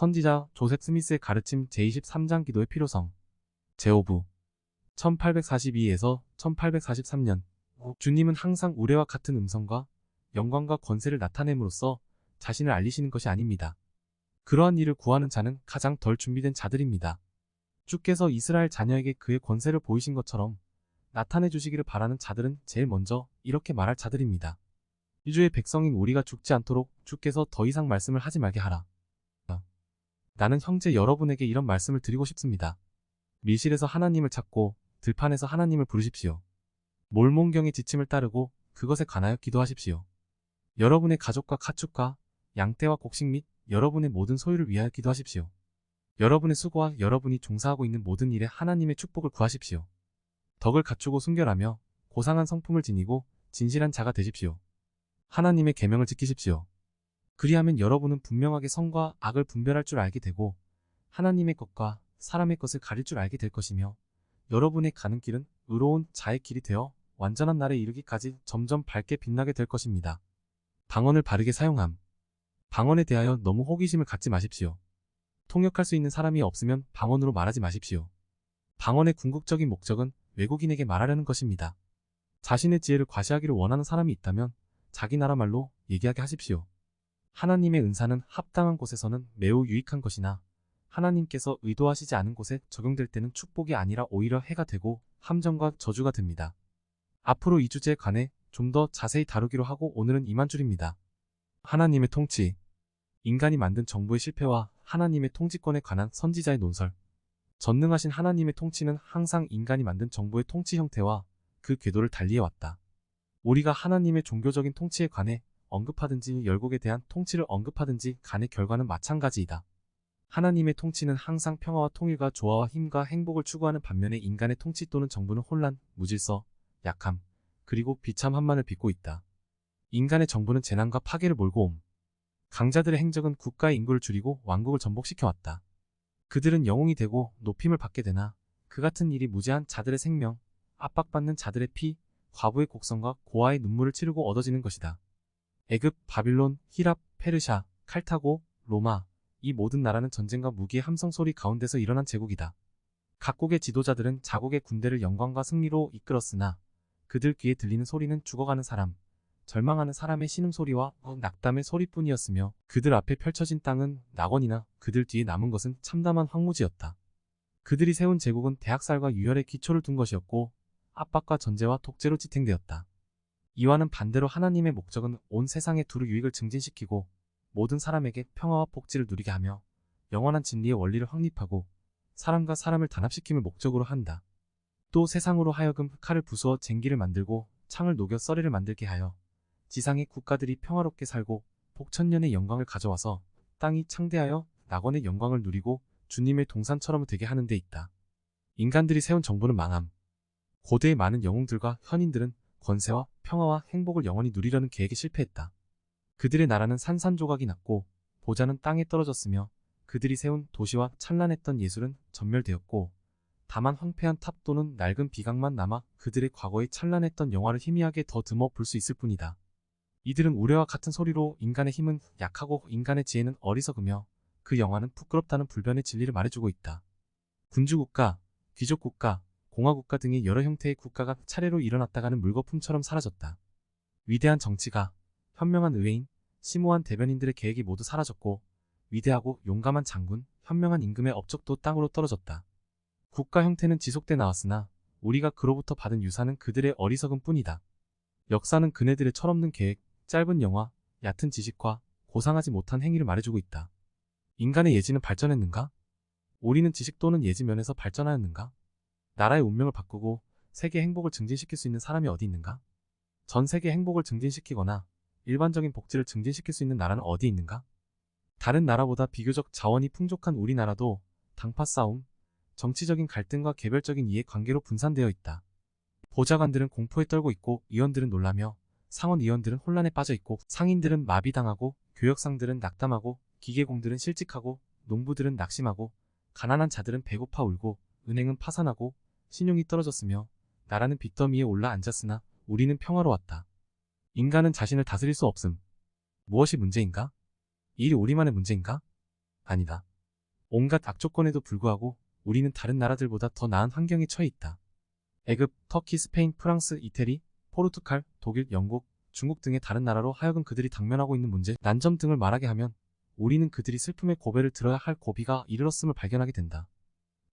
선지자 조셉 스미스의 가르침 제23장 기도의 필요성. 제5부 1842에서 1843년 주님은 항상 우레와 같은 음성과 영광과 권세를 나타냄으로써 자신을 알리시는 것이 아닙니다. 그러한 일을 구하는 자는 가장 덜 준비된 자들입니다. 주께서 이스라엘 자녀에게 그의 권세를 보이신 것처럼 나타내 주시기를 바라는 자들은 제일 먼저 이렇게 말할 자들입니다. 이주의 백성인 우리가 죽지 않도록 주께서 더 이상 말씀을 하지 말게 하라. 나는 형제 여러분에게 이런 말씀을 드리고 싶습니다. 밀실에서 하나님을 찾고 들판에서 하나님을 부르십시오. 몰몬경의 지침을 따르고 그것에 관하여 기도하십시오. 여러분의 가족과 가축과 양떼와 곡식 및 여러분의 모든 소유를 위하여 기도하십시오. 여러분의 수고와 여러분이 종사하고 있는 모든 일에 하나님의 축복을 구하십시오. 덕을 갖추고 순결하며 고상한 성품을 지니고 진실한 자가 되십시오. 하나님의 계명을 지키십시오. 그리하면 여러분은 분명하게 선과 악을 분별할 줄 알게 되고 하나님의 것과 사람의 것을 가릴 줄 알게 될 것이며 여러분의 가는 길은 의로운 자의 길이 되어 완전한 날에 이르기까지 점점 밝게 빛나게 될 것입니다. 방언을 바르게 사용함. 방언에 대하여 너무 호기심을 갖지 마십시오. 통역할 수 있는 사람이 없으면 방언으로 말하지 마십시오. 방언의 궁극적인 목적은 외국인에게 말하려는 것입니다. 자신의 지혜를 과시하기를 원하는 사람이 있다면 자기 나라 말로 얘기하게 하십시오. 하나님의 은사는 합당한 곳에서는 매우 유익한 것이나 하나님께서 의도하시지 않은 곳에 적용될 때는 축복이 아니라 오히려 해가 되고 함정과 저주가 됩니다. 앞으로 이 주제에 관해 좀 더 자세히 다루기로 하고 오늘은 이만 줄입니다. 하나님의 통치. 인간이 만든 정부의 실패와 하나님의 통치권에 관한 선지자의 논설. 전능하신 하나님의 통치는 항상 인간이 만든 정부의 통치 형태와 그 궤도를 달리해왔다. 우리가 하나님의 종교적인 통치에 관해 언급하든지 열국에 대한 통치를 언급하든지 간의 결과는 마찬가지이다. 하나님의 통치는 항상 평화와 통일과 조화와 힘과 행복을 추구하는 반면에 인간의 통치 또는 정부는 혼란, 무질서, 약함, 그리고 비참함만을 빚고 있다. 인간의 정부는 재난과 파괴를 몰고 옴. 강자들의 행적은 국가의 인구를 줄이고 왕국을 전복시켜왔다. 그들은 영웅이 되고 높임을 받게 되나 그 같은 일이 무죄한 자들의 생명, 압박받는 자들의 피, 과부의 곡성과 고아의 눈물을 치르고 얻어지는 것이다. 애굽, 바빌론, 히랍, 페르샤, 칼타고, 로마, 이 모든 나라는 전쟁과 무기의 함성 소리 가운데서 일어난 제국이다. 각국의 지도자들은 자국의 군대를 영광과 승리로 이끌었으나 그들 귀에 들리는 소리는 죽어가는 사람, 절망하는 사람의 신음소리와 낙담의 소리뿐이었으며 그들 앞에 펼쳐진 땅은 낙원이나 그들 뒤에 남은 것은 참담한 황무지였다. 그들이 세운 제국은 대학살과 유혈의 기초를 둔 것이었고 압박과 전제와 독재로 지탱되었다. 이와는 반대로 하나님의 목적은 온 세상의 두루 유익을 증진시키고 모든 사람에게 평화와 복지를 누리게 하며 영원한 진리의 원리를 확립하고 사람과 사람을 단합시킴을 목적으로 한다. 또 세상으로 하여금 칼을 부수어 쟁기를 만들고 창을 녹여 썰이를 만들게 하여 지상의 국가들이 평화롭게 살고 복천년의 영광을 가져와서 땅이 창대하여 낙원의 영광을 누리고 주님의 동산처럼 되게 하는 데 있다. 인간들이 세운 정부는 망함. 고대의 많은 영웅들과 현인들은 권세와 평화와 행복을 영원히 누리려는 계획에 실패했다. 그들의 나라는 산산조각이 났고 보좌는 땅에 떨어졌으며 그들이 세운 도시와 찬란했던 예술은 전멸되었고 다만 황폐한 탑 또는 낡은 비강만 남아 그들의 과거의 찬란했던 영화를 희미하게 더듬어 볼 수 있을 뿐이다. 이들은 우레와 같은 소리로 인간의 힘은 약하고 인간의 지혜는 어리석으며 그 영화는 부끄럽다는 불변의 진리를 말해주고 있다. 군주국가, 귀족국가, 공화국가 등의 여러 형태의 국가가 차례로 일어났다가는 물거품처럼 사라졌다. 위대한 정치가, 현명한 의회인, 심오한 대변인들의 계획이 모두 사라졌고 위대하고 용감한 장군, 현명한 임금의 업적도 땅으로 떨어졌다. 국가 형태는 지속돼 나왔으나 우리가 그로부터 받은 유산은 그들의 어리석음 뿐이다. 역사는 그네들의 철없는 계획, 짧은 영화, 얕은 지식과 고상하지 못한 행위를 말해주고 있다. 인간의 예지는 발전했는가? 우리는 지식 또는 예지 면에서 발전하였는가? 나라의 운명을 바꾸고 세계 행복을 증진시킬 수 있는 사람이 어디 있는가? 전 세계 행복을 증진시키거나 일반적인 복지를 증진시킬 수 있는 나라는 어디 있는가? 다른 나라보다 비교적 자원이 풍족한 우리나라도 당파 싸움, 정치적인 갈등과 개별적인 이해관계로 분산되어 있다. 보좌관들은 공포에 떨고 있고 의원들은 놀라며 상원의원들은 혼란에 빠져 있고 상인들은 마비당하고 교역상들은 낙담하고 기계공들은 실직하고 농부들은 낙심하고 가난한 자들은 배고파 울고 은행은 파산하고 신용이 떨어졌으며 나라는 빚더미에 올라 앉았으나 우리는 평화로웠다. 인간은 자신을 다스릴 수 없음. 무엇이 문제인가? 이 일이 우리만의 문제인가? 아니다. 온갖 악조건에도 불구하고 우리는 다른 나라들보다 더 나은 환경에 처해 있다. 애굽, 터키, 스페인, 프랑스, 이태리, 포르투갈, 독일, 영국, 중국 등의 다른 나라로 하여금 그들이 당면하고 있는 문제, 난점 등을 말하게 하면 우리는 그들이 슬픔의 고배를 들어야 할 고비가 이르렀음을 발견하게 된다.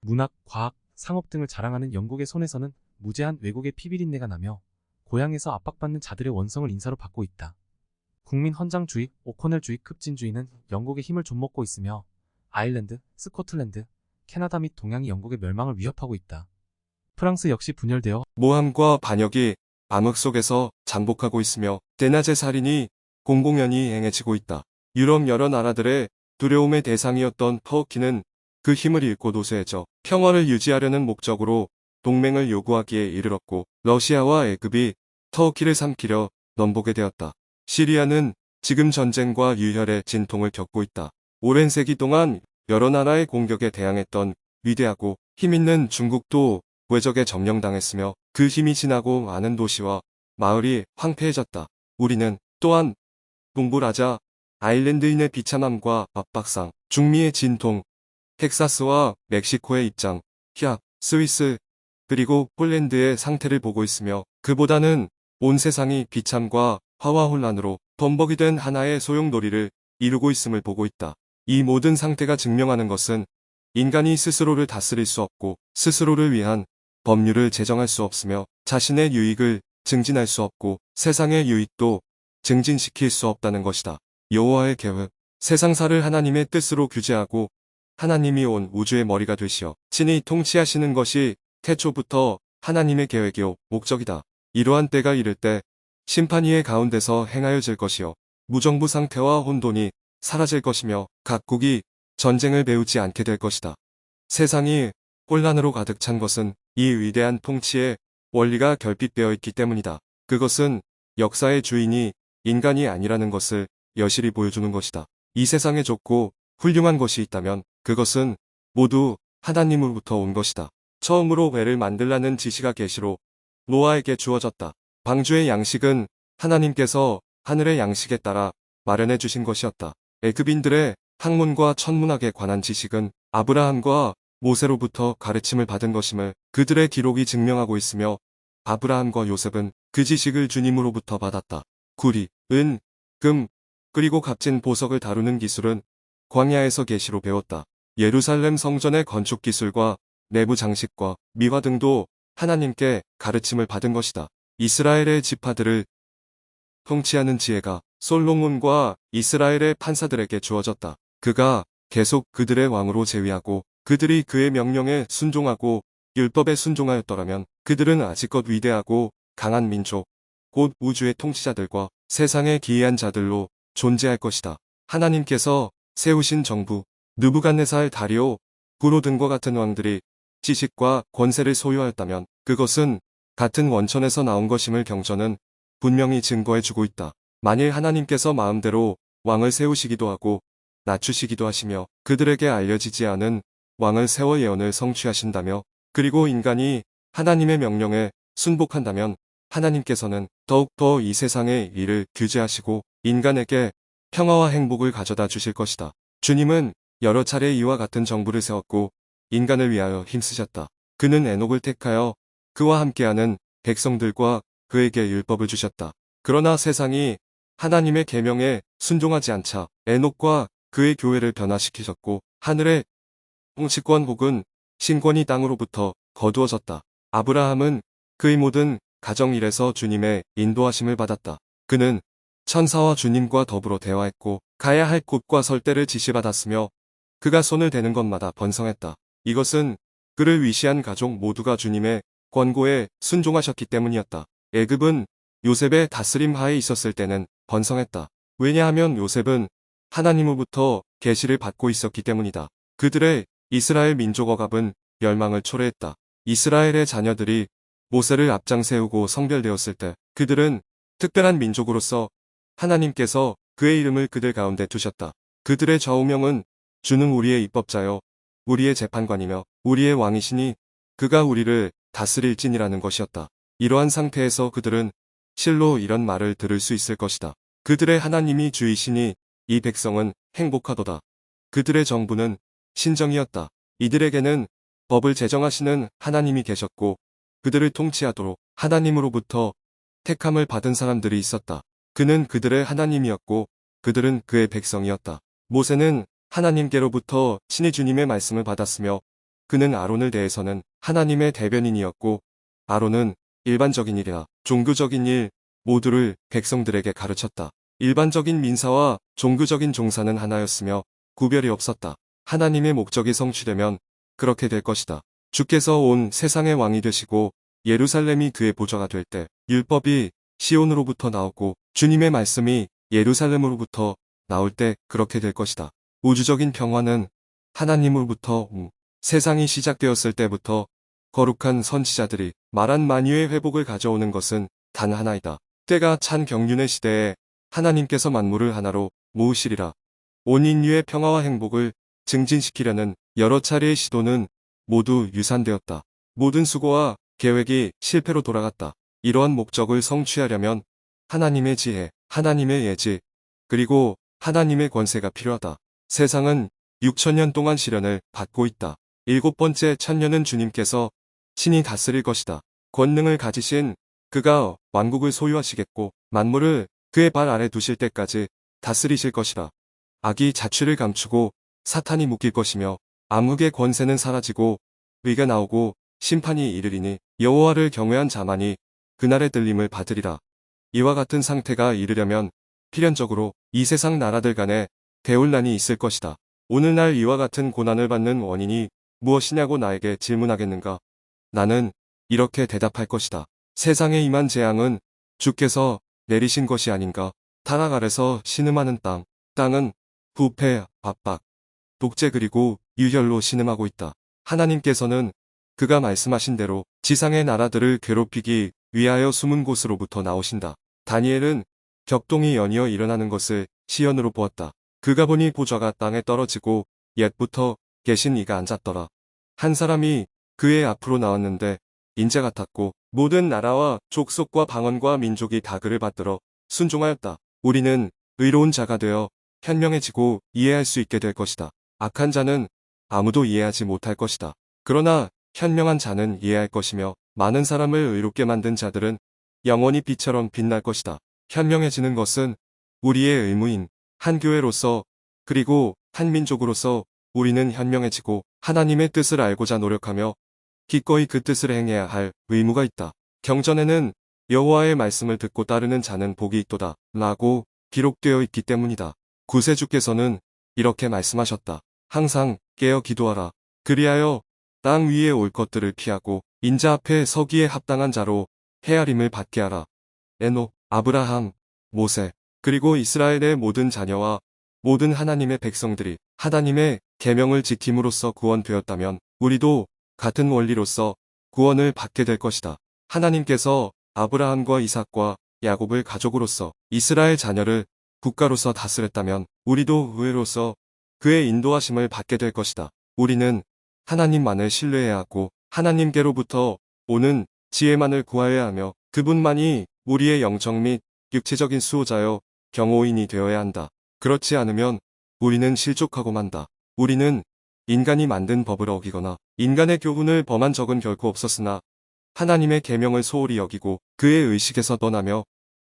문학, 과학, 상업 등을 자랑하는 영국의 손에서는 무제한 외국의 피비린내가 나며 고향에서 압박받는 자들의 원성을 인사로 받고 있다. 국민 헌장주의, 오코넬주의, 급진주의는 영국의 힘을 좀먹고 있으며 아일랜드, 스코틀랜드, 캐나다 및 동양이 영국의 멸망을 위협하고 있다. 프랑스 역시 분열되어 모함과 반역이 암흑 속에서 잠복하고 있으며 대낮의 살인이 공공연히 행해지고 있다. 유럽 여러 나라들의 두려움의 대상이었던 터키는 그 힘을 잃고 노쇠해져 평화를 유지하려는 목적으로 동맹을 요구하기에 이르렀고 러시아와 애굽이 터키를 삼키려 넘보게 되었다. 시리아는 지금 전쟁과 유혈의 진통을 겪고 있다. 오랜 세기 동안 여러 나라의 공격에 대항했던 위대하고 힘있는 중국도 외적에 점령당했으며 그 힘이 지나고 많은 도시와 마을이 황폐해졌다. 우리는 또한 동부라자, 아일랜드인의 비참함과 압박상, 중미의 진통, 텍사스와 멕시코의 입장, 히압, 스위스, 그리고 폴란드의 상태를 보고 있으며 그보다는 온 세상이 비참과 화와 혼란으로 범벅이 된 하나의 소용돌이를 이루고 있음을 보고 있다. 이 모든 상태가 증명하는 것은 인간이 스스로를 다스릴 수 없고 스스로를 위한 법률을 제정할 수 없으며 자신의 유익을 증진할 수 없고 세상의 유익도 증진시킬 수 없다는 것이다. 여호와의 계획, 세상사를 하나님의 뜻으로 규제하고 하나님이 온 우주의 머리가 되시어 친히 통치하시는 것이 태초부터 하나님의 계획이요 목적이다. 이러한 때가 이를 때 심판이 의 가운데서 행하여질 것이요 무정부 상태와 혼돈이 사라질 것이며 각국이 전쟁을 배우지 않게 될 것이다. 세상이 혼란으로 가득 찬 것은 이 위대한 통치의 원리가 결핍되어 있기 때문이다. 그것은 역사의 주인이 인간이 아니라는 것을 여실히 보여주는 것이다. 이 세상에 좋고 훌륭한 것이 있다면 그것은 모두 하나님으로부터 온 것이다. 처음으로 배를 만들라는 지시가 계시로 노아에게 주어졌다. 방주의 양식은 하나님께서 하늘의 양식에 따라 마련해 주신 것이었다. 애굽인들의 학문과 천문학에 관한 지식은 아브라함과 모세로부터 가르침을 받은 것임을 그들의 기록이 증명하고 있으며 아브라함과 요셉은 그 지식을 주님으로부터 받았다. 구리, 은, 금, 그리고 값진 보석을 다루는 기술은 광야에서 계시로 배웠다. 예루살렘 성전의 건축 기술과 내부 장식과 미화 등도 하나님께 가르침을 받은 것이다. 이스라엘의 지파들을 통치하는 지혜가 솔로몬과 이스라엘의 판사들에게 주어졌다. 그가 계속 그들의 왕으로 재위하고 그들이 그의 명령에 순종하고 율법에 순종하였더라면 그들은 아직껏 위대하고 강한 민족, 곧 우주의 통치자들과 세상의 기이한 자들로 존재할 것이다. 하나님께서 세우신 정부, 느부갓네살, 다리오, 구로 등과 같은 왕들이 지식과 권세를 소유하였다면 그것은 같은 원천에서 나온 것임을 경전은 분명히 증거해주고 있다. 만일 하나님께서 마음대로 왕을 세우시기도 하고 낮추시기도 하시며 그들에게 알려지지 않은 왕을 세워 예언을 성취하신다며 그리고 인간이 하나님의 명령에 순복한다면 하나님께서는 더욱더 이 세상의 일을 규제하시고 인간에게 평화와 행복을 가져다 주실 것이다. 주님은 여러 차례 이와 같은 정부를 세웠고 인간을 위하여 힘쓰셨다. 그는 에녹을 택하여 그와 함께하는 백성들과 그에게 율법을 주셨다. 그러나 세상이 하나님의 계명에 순종하지 않자 에녹과 그의 교회를 변화시키셨고 하늘의 통치권 혹은 신권이 땅으로부터 거두어졌다. 아브라함은 그의 모든 가정일에서 주님의 인도하심을 받았다. 그는 천사와 주님과 더불어 대화했고 가야 할 곳과 설 때를 지시받았으며 그가 손을 대는 것마다 번성했다. 이것은 그를 위시한 가족 모두가 주님의 권고에 순종하셨기 때문이었다. 애굽은 요셉의 다스림 하에 있었을 때는 번성했다. 왜냐하면 요셉은 하나님으로부터 계시를 받고 있었기 때문이다. 그들의 이스라엘 민족 억압은 멸망을 초래했다. 이스라엘의 자녀들이 모세를 앞장 세우고 성별되었을 때 그들은 특별한 민족으로서 하나님께서 그의 이름을 그들 가운데 두셨다. 그들의 좌우명은 주는 우리의 입법자요 우리의 재판관이며 우리의 왕이시니 그가 우리를 다스릴지니라는 것이었다. 이러한 상태에서 그들은 실로 이런 말을 들을 수 있을 것이다. 그들의 하나님이 주이시니 이 백성은 행복하도다. 그들의 정부는 신정이었다. 이들에게는 법을 제정하시는 하나님이 계셨고 그들을 통치하도록 하나님으로부터 택함을 받은 사람들이 있었다. 그는 그들의 하나님이었고 그들은 그의 백성이었다. 모세는 하나님께로부터 친히 주님의 말씀을 받았으며 그는 아론을 대해서는 하나님의 대변인이었고 아론은 일반적인 일이나 종교적인 일 모두를 백성들에게 가르쳤다. 일반적인 민사와 종교적인 종사는 하나였으며 구별이 없었다. 하나님의 목적이 성취되면 그렇게 될 것이다. 주께서 온 세상의 왕이 되시고 예루살렘이 그의 보좌가 될 때 율법이 시온으로부터 나오고 주님의 말씀이 예루살렘으로부터 나올 때 그렇게 될 것이다. 우주적인 평화는 하나님으로부터 세상이 시작되었을 때부터 거룩한 선지자들이 말한 만유의 회복을 가져오는 것은 단 하나이다. 때가 찬 경륜의 시대에 하나님께서 만물을 하나로 모으시리라. 온 인류의 평화와 행복을 증진시키려는 여러 차례의 시도는 모두 유산되었다. 모든 수고와 계획이 실패로 돌아갔다. 이러한 목적을 성취하려면 하나님의 지혜, 하나님의 예지, 그리고 하나님의 권세가 필요하다. 세상은 6천년 동안 시련을 받고 있다. 7번째 천년은 주님께서 친히 다스릴 것이다. 권능을 가지신 그가 왕국을 소유하시겠고 만물을 그의 발 아래 두실 때까지 다스리실 것이다. 악이 자취를 감추고 사탄이 묶일 것이며 암흑의 권세는 사라지고 의가 나오고 심판이 이르리니 여호와를 경외한 자만이 그날의 들림을 받으리라. 이와 같은 상태가 이르려면 필연적으로 이 세상 나라들 간에 대혼란이 있을 것이다. 오늘날 이와 같은 고난을 받는 원인이 무엇이냐고 나에게 질문하겠는가? 나는 이렇게 대답할 것이다. 세상에 임한 재앙은 주께서 내리신 것이 아닌가? 타락 아래서 신음하는 땅은 부패, 압박, 독재 그리고 유혈로 신음하고 있다. 하나님께서는 그가 말씀하신 대로 지상의 나라들을 괴롭히기 위하여 숨은 곳으로부터 나오신다. 다니엘은 격동이 연이어 일어나는 것을 시연으로 보았다. 그가 보니 보좌가 땅에 떨어지고 옛부터 계신 이가 앉았더라. 한 사람이 그의 앞으로 나왔는데 인자 같았고 모든 나라와 족속과 방언과 민족이 다 그를 받들어 순종하였다. 우리는 의로운 자가 되어 현명해지고 이해할 수 있게 될 것이다. 악한 자는 아무도 이해하지 못할 것이다. 그러나 현명한 자는 이해할 것이며 많은 사람을 의롭게 만든 자들은 영원히 빛처럼 빛날 것이다. 현명해지는 것은 우리의 의무인 한 교회로서 그리고 한 민족으로서 우리는 현명해지고 하나님의 뜻을 알고자 노력하며 기꺼이 그 뜻을 행해야 할 의무가 있다. 경전에는 여호와의 말씀을 듣고 따르는 자는 복이 있도다 라고 기록되어 있기 때문이다. 구세주께서는 이렇게 말씀하셨다. 항상 깨어 기도하라. 그리하여 땅 위에 올 것들을 피하고 인자 앞에 서기에 합당한 자로 헤아림을 받게 하라. 에녹, 아브라함, 모세, 그리고 이스라엘의 모든 자녀와 모든 하나님의 백성들이 하나님의 계명을 지킴으로써 구원되었다면 우리도 같은 원리로서 구원을 받게 될 것이다. 하나님께서 아브라함과 이삭과 야곱을 가족으로서 이스라엘 자녀를 국가로서 다스렸다면 우리도 의회로서 그의 인도하심을 받게 될 것이다. 우리는 하나님만을 신뢰해야 하고 하나님께로부터 오는 지혜만을 구하여야 하며 그분만이 우리의 영적 및 육체적인 수호자여 경호인이 되어야 한다. 그렇지 않으면 우리는 실족하고 만다. 우리는 인간이 만든 법을 어기거나 인간의 교훈을 범한 적은 결코 없었으나 하나님의 계명을 소홀히 여기고 그의 의식에서 떠나며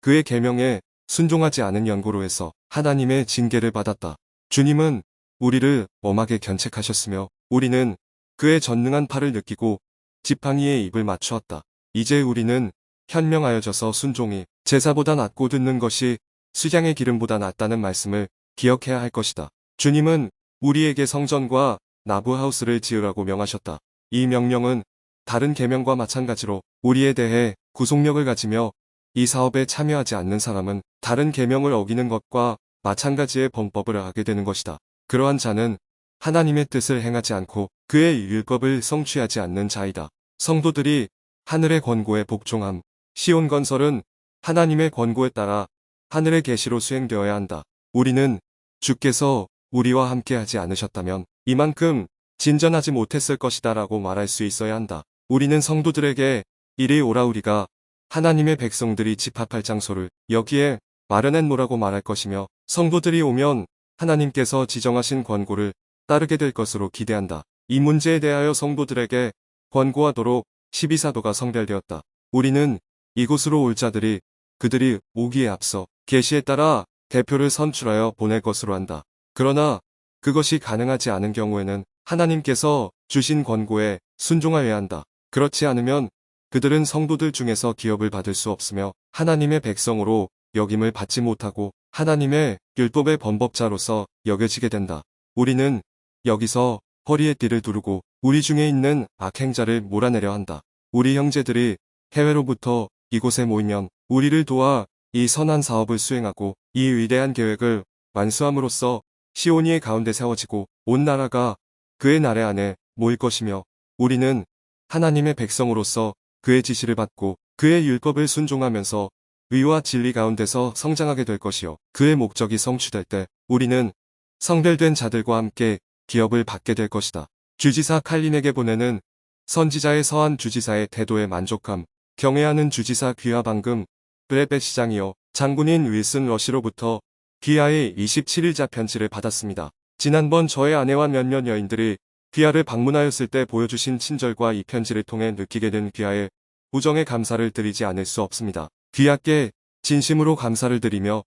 그의 계명에 순종하지 않은 연고로 해서 하나님의 징계를 받았다. 주님은 우리를 엄하게 견책하셨으며 우리는 그의 전능한 팔을 느끼고 지팡이에 입을 맞추었다. 이제 우리는 현명하여져서 순종이 제사보다 낫고 듣는 것이 수양의 기름보다 낫다는 말씀을 기억해야 할 것이다. 주님은 우리에게 성전과 나부하우스를 지으라고 명하셨다. 이 명령은 다른 계명과 마찬가지로 우리에 대해 구속력을 가지며 이 사업에 참여하지 않는 사람은 다른 계명을 어기는 것과 마찬가지의 범법을 하게 되는 것이다. 그러한 자는 하나님의 뜻을 행하지 않고 그의 율법을 성취하지 않는 자이다. 성도들이 하늘의 권고에 복종함. 시온 건설은 하나님의 권고에 따라 하늘의 계시로 수행되어야 한다. 우리는 주께서 우리와 함께하지 않으셨다면 이만큼 진전하지 못했을 것이다 라고 말할 수 있어야 한다. 우리는 성도들에게 이리 오라 우리가 하나님의 백성들이 집합할 장소를 여기에 마련해 놓으라고 말할 것이며 성도들이 오면 하나님께서 지정하신 권고를 따르게 될 것으로 기대한다. 이 문제에 대하여 성도들에게 권고하도록 12사도가 성별되었다. 우리는 이곳으로 올 자들이 그들이 오기에 앞서 계시에 따라 대표를 선출하여 보낼 것으로 한다. 그러나 그것이 가능하지 않은 경우에는 하나님께서 주신 권고에 순종하여야 한다. 그렇지 않으면 그들은 성도들 중에서 기업을 받을 수 없으며 하나님의 백성으로 여김을 받지 못하고 하나님의 율법의 범법자로서 여겨지게 된다. 우리는 여기서 허리에 띠를 두르고 우리 중에 있는 악행자를 몰아내려 한다. 우리 형제들이 해외로부터 이곳에 모이면 우리를 도와 이 선한 사업을 수행하고 이 위대한 계획을 완수함으로써 시온이의 가운데 세워지고 온 나라가 그의 나라 안에 모일 것이며 우리는 하나님의 백성으로서 그의 지시를 받고 그의 율법을 순종하면서 의와 진리 가운데서 성장하게 될 것이요. 그의 목적이 성취될 때 우리는 성별된 자들과 함께 기업을 받게 될 것이다. 주지사 칼린에게 보내는 선지자의 서한 주지사의 태도에 만족함, 경애하는 주지사 귀하 방금 브레벳 시장이요. 장군인 윌슨 러시로부터 귀하의 27일자 편지를 받았습니다. 지난번 저의 아내와 몇몇 여인들이 귀하를 방문하였을 때 보여주신 친절과 이 편지를 통해 느끼게 된 귀하의 우정에 감사를 드리지 않을 수 없습니다. 귀하께 진심으로 감사를 드리며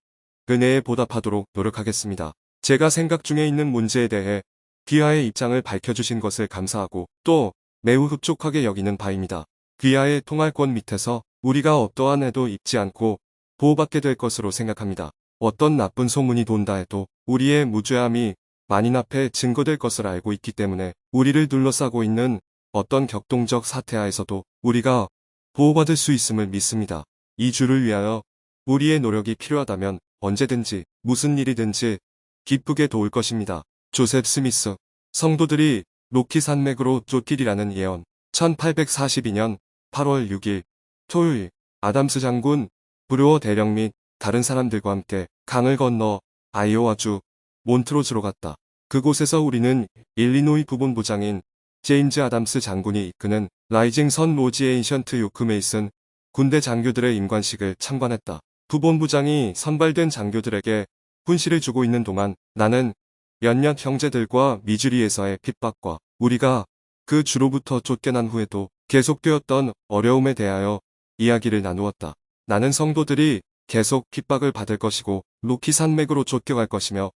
은혜에 보답하도록 노력하겠습니다. 제가 생각 중에 있는 문제에 대해 귀하의 입장을 밝혀주신 것을 감사하고 또 매우 흡족하게 여기는 바입니다. 귀하의 통할권 밑에서 우리가 어떠한 해도 입지 않고 보호받게 될 것으로 생각합니다. 어떤 나쁜 소문이 돈다 해도 우리의 무죄함이 만인 앞에 증거될 것을 알고 있기 때문에 우리를 둘러싸고 있는 어떤 격동적 사태하에서도 우리가 보호받을 수 있음을 믿습니다. 이 주를 위하여 우리의 노력이 필요하다면 언제든지 무슨 일이든지 기쁘게 도울 것입니다. 조셉 스미스. 성도들이 로키 산맥으로 쫓기리라는 예언. 1842년 8월 6일 토요일 아담스 장군, 브루어 대령 및 다른 사람들과 함께 강을 건너 아이오와주 몬트로즈로 갔다. 그곳에서 우리는 일리노이 부본부장인 제임즈 아담스 장군이 이끄는 라이징 선 로지 에인션트 요크 메이슨 군대 장교들의 임관식을 참관했다. 부본부장이 선발된 장교들에게 훈시를 주고 있는 동안 나는 몇몇 형제들과 미주리에서의 핍박과 우리가 그 주로부터 쫓겨난 후에도 계속되었던 어려움에 대하여 이야기를 나누었다. 나는 성도들이 계속 핍박을 받을 것이고 로키 산맥으로 쫓겨갈 것이며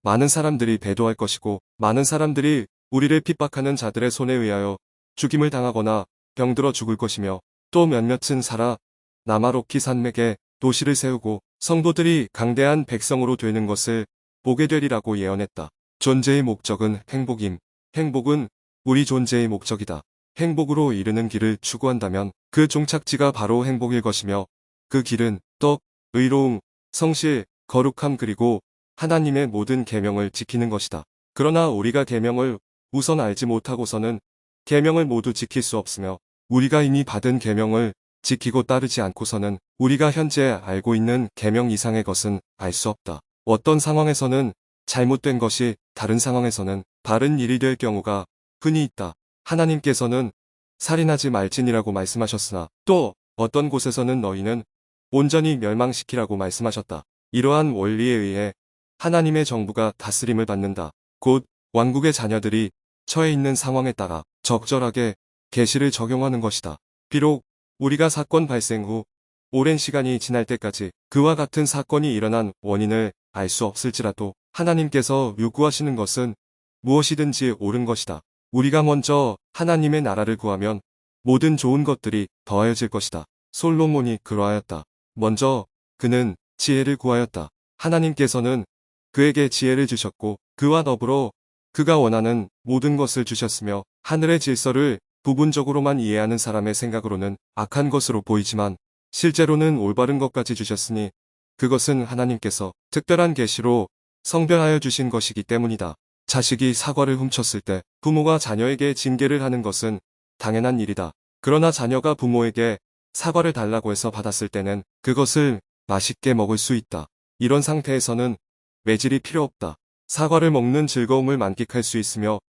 많은 사람들이 배도할 것이고 많은 사람들이 우리를 핍박하는 자들의 손에 의하여 죽임을 당하거나 병들어 죽을 것이며 또 몇몇은 살아 남아로키 산맥에 도시를 세우고 성도들이 강대한 백성으로 되는 것을 보게 되리라고 예언했다. 존재의 목적은 행복임. 행복은 우리 존재의 목적이다. 행복으로 이르는 길을 추구한다면 그 종착지가 바로 행복일 것이며 그 길은 떡, 의로움, 성실, 거룩함 그리고 하나님의 모든 계명을 지키는 것이다. 그러나 우리가 계명을 우선 알지 못하고서는 계명을 모두 지킬 수 없으며 우리가 이미 받은 계명을 지키고 따르지 않고서는 우리가 현재 알고 있는 계명 이상의 것은 알 수 없다. 어떤 상황에서는 잘못된 것이 다른 상황에서는 바른 일이 될 경우가 흔히 있다. 하나님께서는 살인하지 말지니라고 말씀하셨으나 또 어떤 곳에서는 너희는 온전히 멸망시키라고 말씀하셨다. 이러한 원리에 의해 하나님의 정부가 다스림을 받는다. 곧 왕국의 자녀들이 처해 있는 상황에 따라 적절하게 계시를 적용하는 것이다. 비록 우리가 사건 발생 후 오랜 시간이 지날 때까지 그와 같은 사건이 일어난 원인을 알 수 없을지라도 하나님께서 요구하시는 것은 무엇이든지 옳은 것이다. 우리가 먼저 하나님의 나라를 구하면 모든 좋은 것들이 더하여질 것이다. 솔로몬이 그러하였다. 먼저 그는 지혜를 구하였다. 하나님께서는 그에게 지혜를 주셨고 그와 더불어 그가 원하는 모든 것을 주셨으며 하늘의 질서를 부분적으로만 이해하는 사람의 생각으로는 악한 것으로 보이지만 실제로는 올바른 것까지 주셨으니 그것은 하나님께서 특별한 계시로 성별하여 주신 것이기 때문이다. 자식이 사과를 훔쳤을 때 부모가 자녀에게 징계를 하는 것은 당연한 일이다. 그러나 자녀가 부모에게 사과를 달라고 해서 받았을 때는 그것을 맛있게 먹을 수 있다. 이런 상태에서는 매질이 필요 없다. 사과를 먹는 즐거움을 만끽할 수 있으며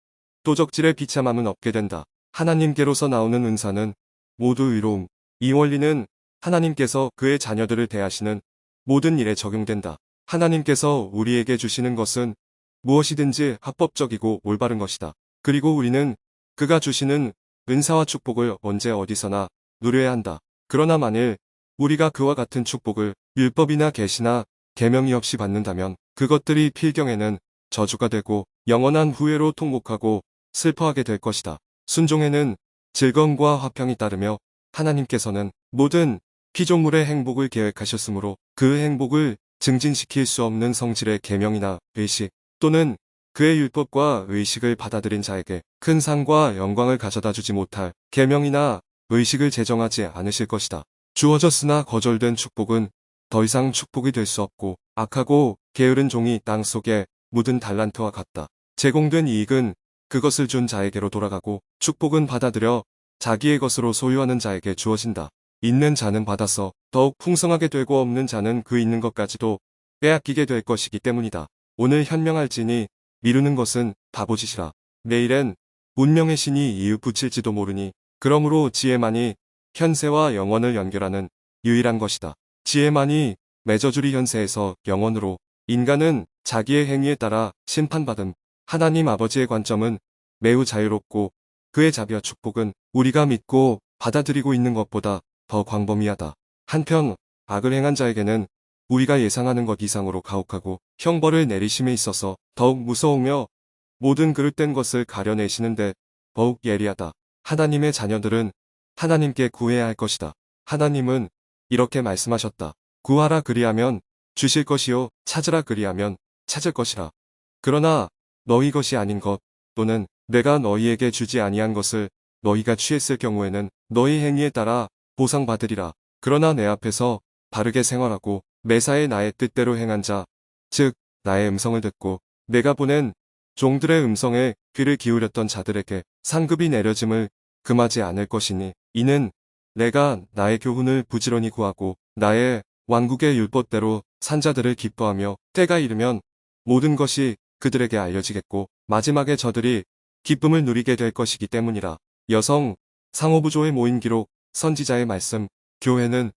도적질의 비참함은 없게 된다. 하나님께로서 나오는 은사는 모두 의로움. 이 원리는 하나님께서 그의 자녀들을 대하시는 모든 일에 적용된다. 하나님께서 우리에게 주시는 것은 무엇이든지 합법적이고 올바른 것이다. 그리고 우리는 그가 주시는 은사와 축복을 언제 어디서나 누려야 한다. 그러나 만일 우리가 그와 같은 축복을 율법이나 계시나 계명이 없이 받는다면 그것들이 필경에는 저주가 되고 영원한 후회로 통곡하고 슬퍼하게 될 것이다. 순종에는 즐거움과 화평이 따르며 하나님께서는 모든 피조물의 행복을 계획하셨으므로 그 행복을 증진시킬 수 없는 성질의 계명이나 의식 또는 그의 율법과 의식을 받아들인 자에게 큰 상과 영광을 가져다 주지 못할 계명이나 의식을 제정하지 않으실 것이다. 주어졌으나 거절된 축복은 더 이상 축복이 될 수 없고 악하고 게으른 종이 땅 속에 묻은 달란트와 같다. 제공된 이익은 그것을 준 자에게로 돌아가고 축복은 받아들여 자기의 것으로 소유하는 자에게 주어진다. 있는 자는 받아서 더욱 풍성하게 되고 없는 자는 그 있는 것까지도 빼앗기게 될 것이기 때문이다. 오늘 현명할지니 미루는 것은 바보짓이라. 내일엔 운명의 신이 이윽 붙일지도 모르니 그러므로 지혜만이 현세와 영원을 연결하는 유일한 것이다. 지혜만이 맺어주리 현세에서 영원으로 인간은 자기의 행위에 따라 심판받음. 하나님 아버지의 관점은 매우 자유롭고 그의 자비와 축복은 우리가 믿고 받아들이고 있는 것보다 더 광범위하다. 한편 악을 행한 자에게는 우리가 예상하는 것 이상으로 가혹하고 형벌을 내리심에 있어서 더욱 무서우며 모든 그릇된 것을 가려내시는데 더욱 예리하다. 하나님의 자녀들은 하나님께 구해야 할 것이다. 하나님은 이렇게 말씀하셨다. 구하라 그리하면 주실 것이요 찾으라 그리하면 찾을 것이라. 그러나 너희 것이 아닌 것 또는 내가 너희에게 주지 아니한 것을 너희가 취했을 경우에는 너희 행위에 따라 보상받으리라. 그러나 내 앞에서 바르게 생활하고 매사에 나의 뜻대로 행한 자, 즉 나의 음성을 듣고 내가 보낸 종들의 음성에 귀를 기울였던 자들에게 상급이 내려짐을 금하지 않을 것이니 이는 내가 나의 교훈을 부지런히 구하고 나의 왕국의 율법대로 산 자들을 기뻐하며 때가 이르면 모든 것이 그들에게 알려지겠고 마지막에 저들이 기쁨을 누리게 될 것이기 때문이라. 여성 상호부조의 모인 기록 선지자의 말씀 교회는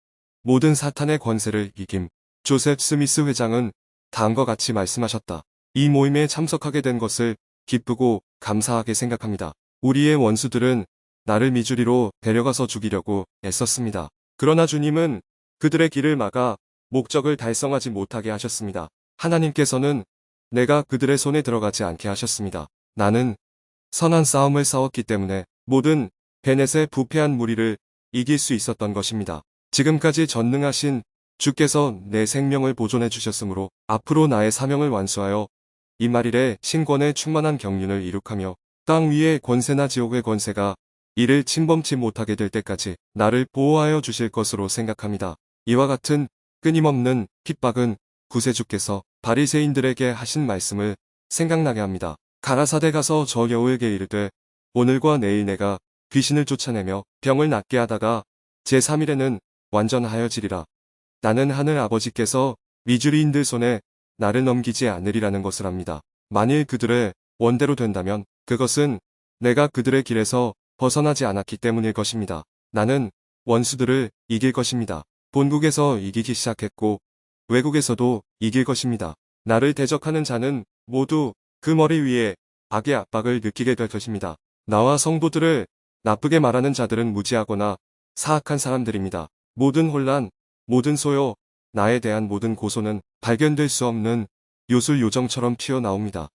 모든 사탄의 권세를 이김. 조셉 스미스 회장은 다음과 같이 말씀하셨다. 이 모임에 참석하게 된 것을 기쁘고 감사하게 생각합니다. 우리의 원수들은 나를 미주리로 데려가서 죽이려고 애썼습니다. 그러나 주님은 그들의 길을 막아 목적을 달성하지 못하게 하셨습니다. 하나님께서는 내가 그들의 손에 들어가지 않게 하셨습니다. 나는 선한 싸움을 싸웠기 때문에 모든 베넷의 부패한 무리를 이길 수 있었던 것입니다. 지금까지 전능하신 주께서 내 생명을 보존해 주셨으므로 앞으로 나의 사명을 완수하여 이말일에 신권의 충만한 경륜을 이룩하며 땅 위의 권세나 지옥의 권세가 이를 침범치 못하게 될 때까지 나를 보호하여 주실 것으로 생각합니다. 이와 같은 끊임없는 핍박은 구세주께서 바리새인들에게 하신 말씀을 생각나게 합니다. 가라사대 가서 저 여우에게 이르되 오늘과 내일 내가 귀신을 쫓아내며 병을 낫게 하다가 제3일에는 완전하여지리라. 나는 하늘 아버지께서 미주리인들 손에 나를 넘기지 않으리라는 것을 압니다. 만일 그들의 원대로 된다면 그것은 내가 그들의 길에서 벗어나지 않았기 때문일 것입니다. 나는 원수들을 이길 것입니다. 본국에서 이기기 시작했고 외국에서도 이길 것입니다. 나를 대적하는 자는 모두 그 머리 위에 악의 압박을 느끼게 될 것입니다. 나와 성도들을 나쁘게 말하는 자들은 무지하거나 사악한 사람들입니다. 모든 혼란, 모든 소요, 나에 대한 모든 고소는 발견될 수 없는 요술 요정처럼 튀어나옵니다.